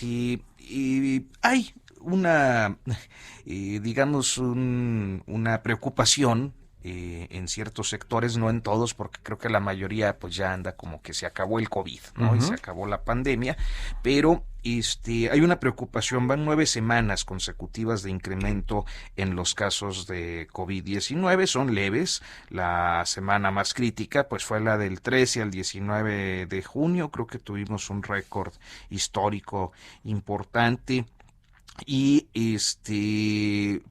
y hay una, digamos, una preocupación en ciertos sectores, no en todos, porque creo que la mayoría pues ya anda como que se acabó el COVID, ¿no? Y se Ujú. acabó la pandemia, pero hay una preocupación, van 9 semanas consecutivas de incremento en los casos de COVID-19, son leves. La semana más crítica pues fue la del 13 al 19 de junio, creo que tuvimos un récord histórico importante. Y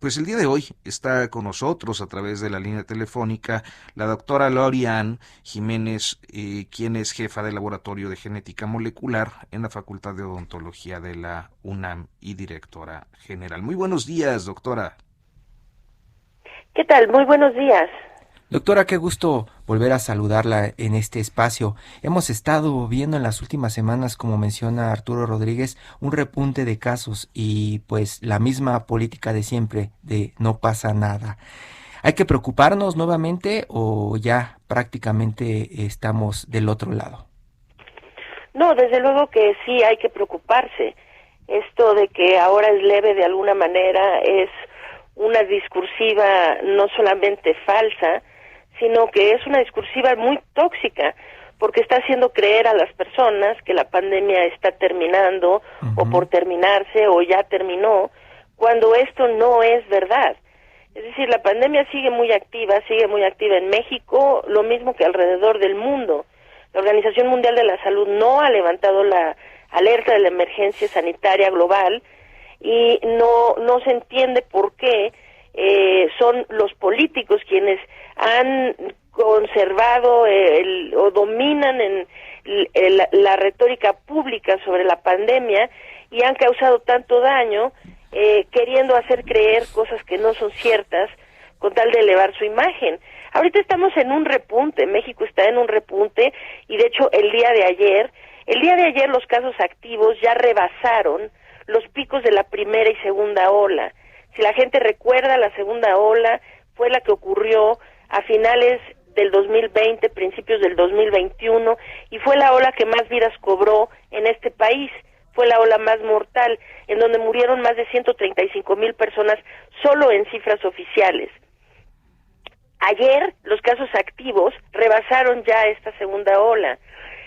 pues el día de hoy está con nosotros a través de la línea telefónica la doctora Lorian Jiménez, quien es jefa del Laboratorio de Genética Molecular en la Facultad de Odontología de la UNAM y directora general. Muy buenos días, doctora. ¿Qué tal? Muy buenos días. Doctora, qué gusto volver a saludarla en este espacio. Hemos estado viendo en las últimas semanas, como menciona Arturo Rodríguez, un repunte de casos y pues la misma política de siempre, de no pasa nada. ¿Hay que preocuparnos nuevamente o ya prácticamente estamos del otro lado? No, desde luego que sí hay que preocuparse. Esto de que ahora es leve de alguna manera es una discursiva no solamente falsa, sino que es una discursiva muy tóxica, porque está haciendo creer a las personas que la pandemia está terminando o Ujú. por terminarse o ya terminó, cuando esto no es verdad. Es decir, la pandemia sigue muy activa en México, lo mismo que alrededor del mundo. La Organización Mundial de la Salud no ha levantado la alerta de la emergencia sanitaria global y no se entiende por qué son los políticos quienes han conservado o dominan la retórica pública sobre la pandemia y han causado tanto daño queriendo hacer creer cosas que no son ciertas con tal de elevar su imagen. Ahorita estamos en un repunte, México está en un repunte y de hecho el día de ayer los casos activos ya rebasaron los picos de la primera y segunda ola. Si la gente recuerda, la segunda ola fue la que ocurrió a finales del 2020, principios del 2021, y fue la ola que más vidas cobró en este país. Fue la ola más mortal, en donde murieron más de 135,000 personas solo en cifras oficiales. Ayer los casos activos rebasaron ya esta segunda ola.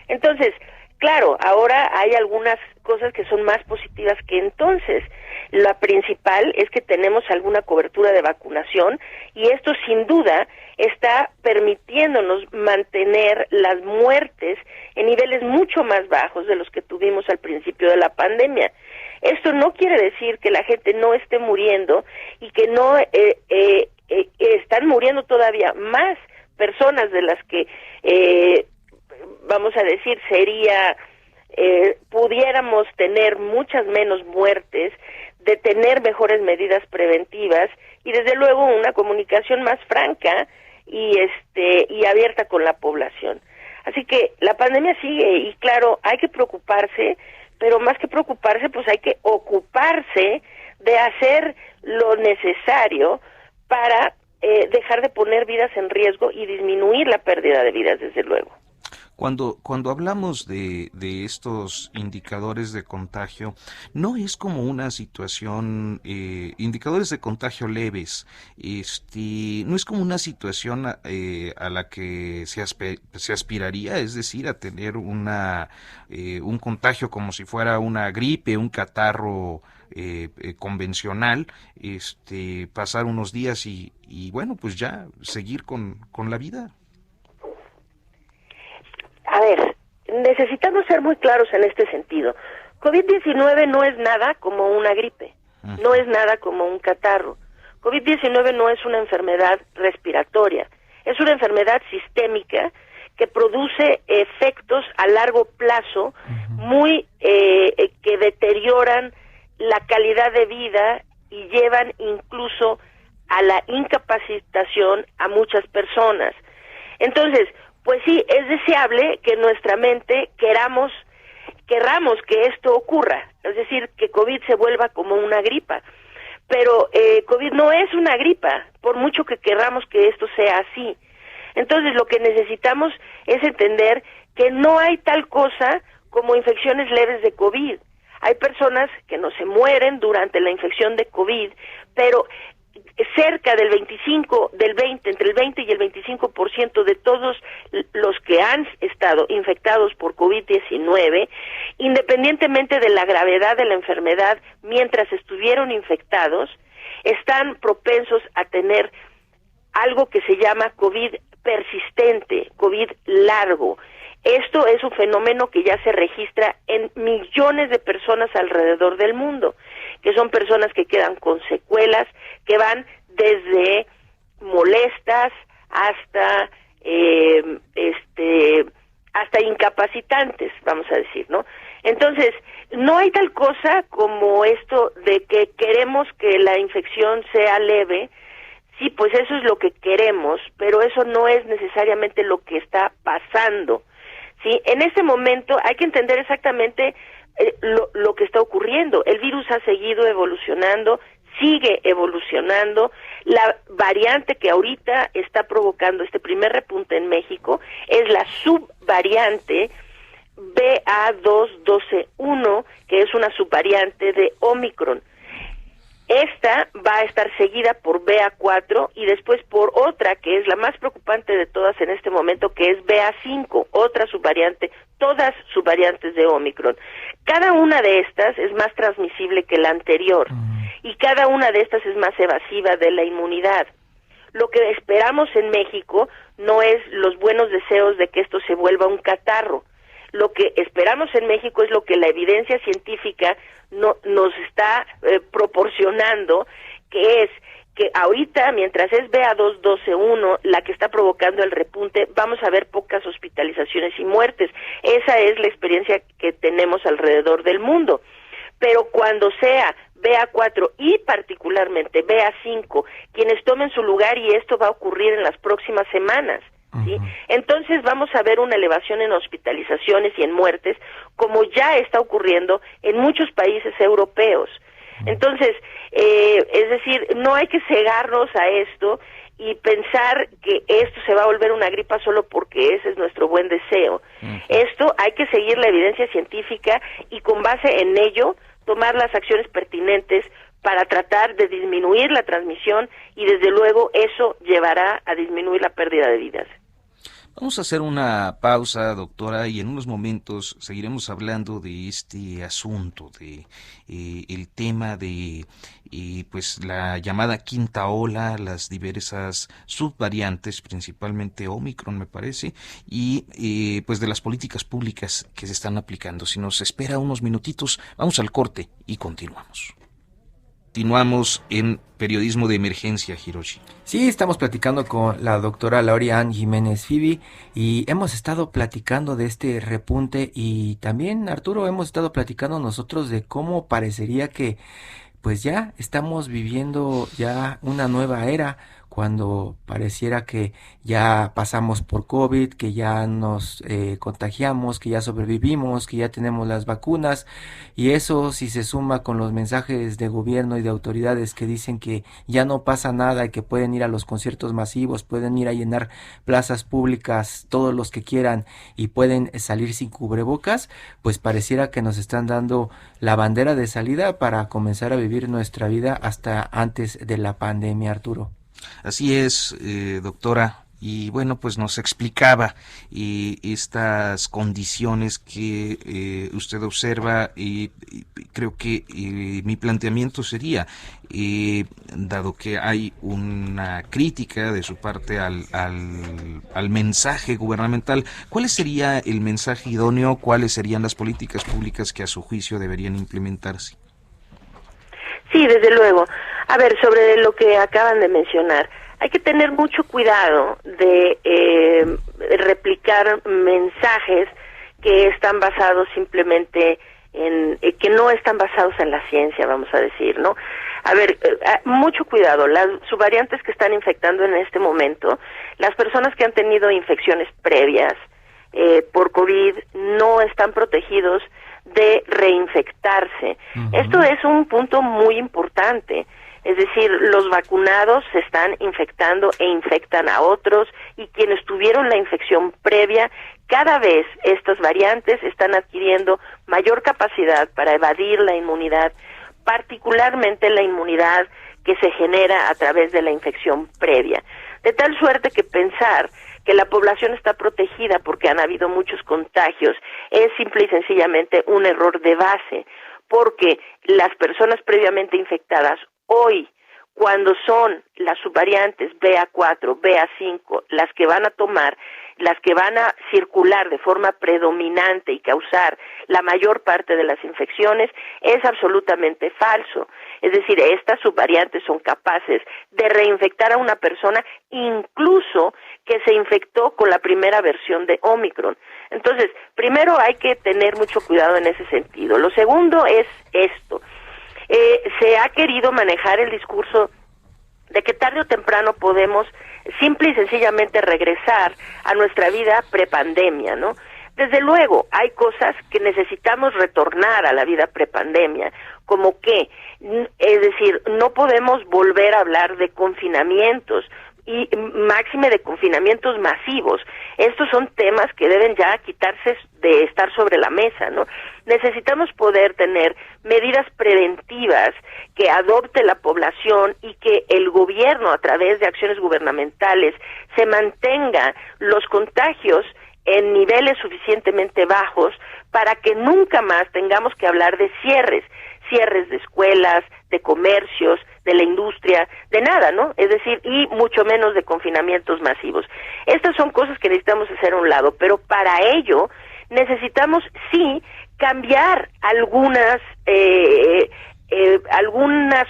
Entonces, claro, ahora hay algunas cosas que son más positivas que entonces. La principal es que tenemos alguna cobertura de vacunación y esto sin duda está permitiéndonos mantener las muertes en niveles mucho más bajos de los que tuvimos al principio de la pandemia. Esto no quiere decir que la gente no esté muriendo y que no están muriendo todavía más personas de las que vamos a decir pudiéramos tener muchas menos muertes, de tener mejores medidas preventivas y desde luego una comunicación más franca y abierta con la población. Así que la pandemia sigue y claro, hay que preocuparse, pero más que preocuparse, pues hay que ocuparse de hacer lo necesario para dejar de poner vidas en riesgo y disminuir la pérdida de vidas, desde luego. Cuando hablamos de estos indicadores de contagio, no es como una situación, indicadores de contagio leves, no es como una situación a la que se aspiraría, es decir, a tener un contagio como si fuera una gripe, un catarro convencional, pasar unos días y bueno, pues ya seguir con la vida. A ver, necesitamos ser muy claros en este sentido. COVID-19 no es nada como una gripe, no es nada como un catarro. COVID-19 no es una enfermedad respiratoria, es una enfermedad sistémica que produce efectos a largo plazo muy que deterioran la calidad de vida y llevan incluso a la incapacitación a muchas personas. Entonces, pues sí, es deseable que nuestra mente querramos que esto ocurra, es decir, que COVID se vuelva como una gripa, pero COVID no es una gripa, por mucho que querramos que esto sea así. Entonces, lo que necesitamos es entender que no hay tal cosa como infecciones leves de COVID. hay personas que no se mueren durante la infección de COVID, pero cerca del 20, entre el 20 y el 25% de todos los que han estado infectados por COVID-19, independientemente de la gravedad de la enfermedad, mientras estuvieron infectados, están propensos a tener algo que se llama COVID persistente, COVID largo. Esto es un fenómeno que ya se registra en millones de personas alrededor del mundo, que son personas que quedan con secuelas, que van desde molestas hasta hasta incapacitantes, vamos a decir, ¿no? Entonces, no hay tal cosa como esto de que queremos que la infección sea leve. Sí, pues eso es lo que queremos, pero eso no es necesariamente lo que está pasando. Sí, en este momento hay que entender exactamente lo que está ocurriendo. El virus ha seguido evolucionando, sigue evolucionando. La variante que ahorita está provocando este primer repunte en México es la subvariante BA2.12.1, que es una subvariante de Omicron. Esta va a estar seguida por BA4 y después por otra que es la más preocupante de todas en este momento, que es BA5, otra subvariante, todas subvariantes de Omicron. Cada una de estas es más transmisible que la anterior y cada una de estas es más evasiva de la inmunidad. Lo que esperamos en México no es los buenos deseos de que esto se vuelva un catarro. Lo que esperamos en México es lo que la evidencia científica nos está proporcionando, que es que ahorita, mientras es BA2.12.1 la que está provocando el repunte, vamos a ver pocas hospitalizaciones y muertes. Esa es la experiencia que tenemos alrededor del mundo. Pero cuando sea BA4 y particularmente BA5 quienes tomen su lugar, y esto va a ocurrir en las próximas semanas, ¿sí? Entonces vamos a ver una elevación en hospitalizaciones y en muertes, como ya está ocurriendo en muchos países europeos. Entonces, es decir, no hay que cegarnos a esto y pensar que esto se va a volver una gripa solo porque ese es nuestro buen deseo. Esto hay que seguir la evidencia científica y con base en ello tomar las acciones pertinentes para tratar de disminuir la transmisión, y desde luego eso llevará a disminuir la pérdida de vidas. Vamos a hacer una pausa, doctora, y en unos momentos seguiremos hablando de este asunto, de el tema de pues la llamada quinta ola, las diversas subvariantes, principalmente Omicron me parece, y pues de las políticas públicas que se están aplicando. Si nos espera unos minutitos, vamos al corte y continuamos. Continuamos en Periodismo de Emergencia, Hiroshi. Sí, estamos platicando con la doctora Lauriann Jiménez Fibi y hemos estado platicando de este repunte, y también, Arturo, hemos estado platicando nosotros de cómo parecería que pues ya estamos viviendo ya una nueva era, cuando pareciera que ya pasamos por COVID, que ya nos contagiamos, que ya sobrevivimos, que ya tenemos las vacunas, y eso, si se suma con los mensajes de gobierno y de autoridades que dicen que ya no pasa nada y que pueden ir a los conciertos masivos, pueden ir a llenar plazas públicas todos los que quieran y pueden salir sin cubrebocas, pues pareciera que nos están dando la bandera de salida para comenzar a vivir nuestra vida hasta antes de la pandemia, Arturo. Así es, doctora, y bueno, pues nos explicaba estas condiciones que usted observa, y creo que mi planteamiento sería, dado que hay una crítica de su parte al mensaje gubernamental, ¿cuál sería el mensaje idóneo? ¿Cuáles serían las políticas públicas que a su juicio deberían implementarse? Sí, desde luego. A ver, sobre lo que acaban de mencionar, hay que tener mucho cuidado de replicar mensajes que están basados simplemente en, que no están basados en la ciencia, vamos a decir, ¿no? A ver, mucho cuidado, las subvariantes que están infectando en este momento, las personas que han tenido infecciones previas por COVID no están protegidos de reinfectarse. Esto es un punto muy importante. Es decir, los vacunados se están infectando e infectan a otros, y quienes tuvieron la infección previa, cada vez estas variantes están adquiriendo mayor capacidad para evadir la inmunidad, particularmente la inmunidad que se genera a través de la infección previa. De tal suerte que pensar que la población está protegida porque han habido muchos contagios es simple y sencillamente un error de base, porque las personas previamente infectadas hoy, cuando son las subvariantes BA4, BA5, las que van a tomar, las que van a circular de forma predominante y causar la mayor parte de las infecciones, es absolutamente falso. Es decir, estas subvariantes son capaces de reinfectar a una persona incluso que se infectó con la primera versión de Omicron. Entonces, primero hay que tener mucho cuidado en ese sentido. Lo segundo es esto. Se ha querido manejar el discurso de que tarde o temprano podemos simple y sencillamente regresar a nuestra vida prepandemia, ¿no? Desde luego, hay cosas que necesitamos retornar a la vida prepandemia, como que, es decir, no podemos volver a hablar de confinamientos, y máxime de confinamientos masivos. Estos son temas que deben ya quitarse de estar sobre la mesa, ¿no? Necesitamos poder tener medidas preventivas que adopte la población y que el gobierno, a través de acciones gubernamentales, se mantenga los contagios en niveles suficientemente bajos para que nunca más tengamos que hablar de cierres de escuelas, de comercios, de la industria, de nada, ¿no? Es decir, y mucho menos de confinamientos masivos. Estas son cosas que necesitamos hacer a un lado, pero para ello necesitamos, sí, cambiar algunas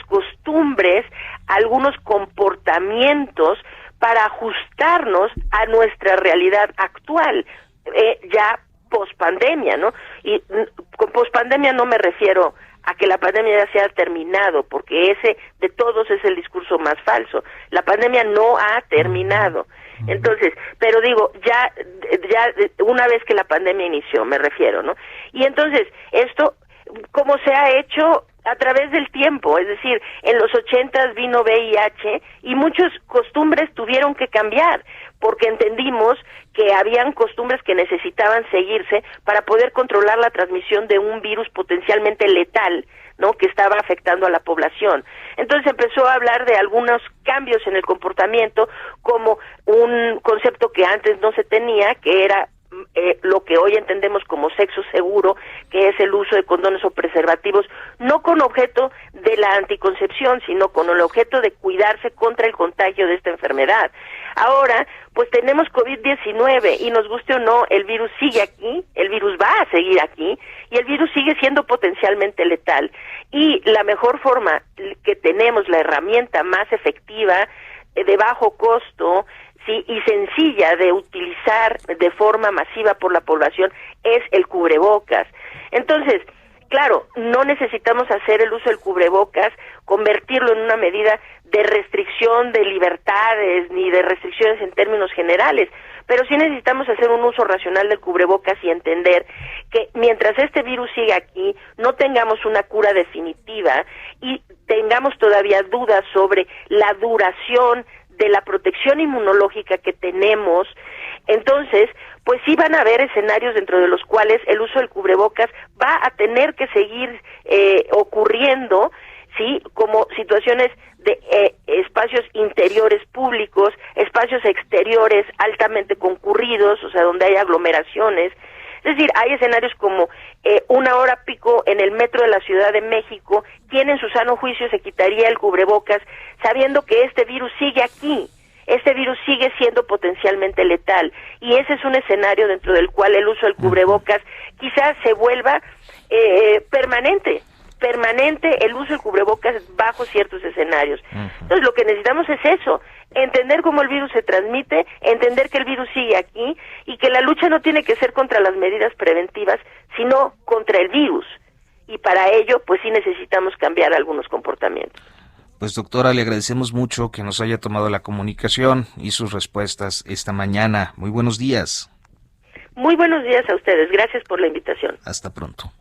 costumbres, algunos comportamientos para ajustarnos a nuestra realidad actual, ya pospandemia, ¿no? Y con pospandemia no me refiero a que la pandemia ya se ha terminado, porque ese de todos es el discurso más falso. La pandemia no ha terminado. Entonces, pero digo, ya una vez que la pandemia inició, me refiero, ¿no? Y entonces, esto, como se ha hecho a través del tiempo, es decir, en los 80 vino VIH y muchas costumbres tuvieron que cambiar, porque entendimos que habían costumbres que necesitaban seguirse para poder controlar la transmisión de un virus potencialmente letal, ¿no?, que estaba afectando a la población. Entonces empezó a hablar de algunos cambios en el comportamiento, como un concepto que antes no se tenía, que era lo que hoy entendemos como sexo seguro, que es el uso de condones o preservativos, no con objeto de la anticoncepción, sino con el objeto de cuidarse contra el contagio de esta enfermedad. Ahora, pues tenemos COVID-19 y nos guste o no, el virus sigue aquí, el virus va a seguir aquí y el virus sigue siendo potencialmente letal. Y la mejor forma que tenemos, la herramienta más efectiva, de bajo costo, sí, y sencilla de utilizar de forma masiva por la población, es el cubrebocas. Entonces, claro, no necesitamos hacer el uso del cubrebocas, convertirlo en una medida de restricción de libertades ni de restricciones en términos generales, pero sí necesitamos hacer un uso racional del cubrebocas y entender que mientras este virus siga aquí, no tengamos una cura definitiva y tengamos todavía dudas sobre la duración de la protección inmunológica que tenemos, entonces, pues sí van a haber escenarios dentro de los cuales el uso del cubrebocas va a tener que seguir ocurriendo, sí, como situaciones de espacios interiores públicos, espacios exteriores altamente concurridos, o sea, donde hay aglomeraciones. Es decir, hay escenarios como una hora pico en el metro de la Ciudad de México, quien en su sano juicio se quitaría el cubrebocas sabiendo que este virus sigue aquí, este virus sigue siendo potencialmente letal, y ese es un escenario dentro del cual el uso del cubrebocas quizás se vuelva permanente el uso del cubrebocas bajo ciertos escenarios. Entonces lo que necesitamos es eso, entender cómo el virus se transmite, entender que el virus sigue aquí y que la lucha no tiene que ser contra las medidas preventivas, sino contra el virus. Y para ello, pues sí necesitamos cambiar algunos comportamientos. Pues doctora, le agradecemos mucho que nos haya tomado la comunicación y sus respuestas esta mañana. Muy buenos días. Muy buenos días a ustedes. Gracias por la invitación. Hasta pronto.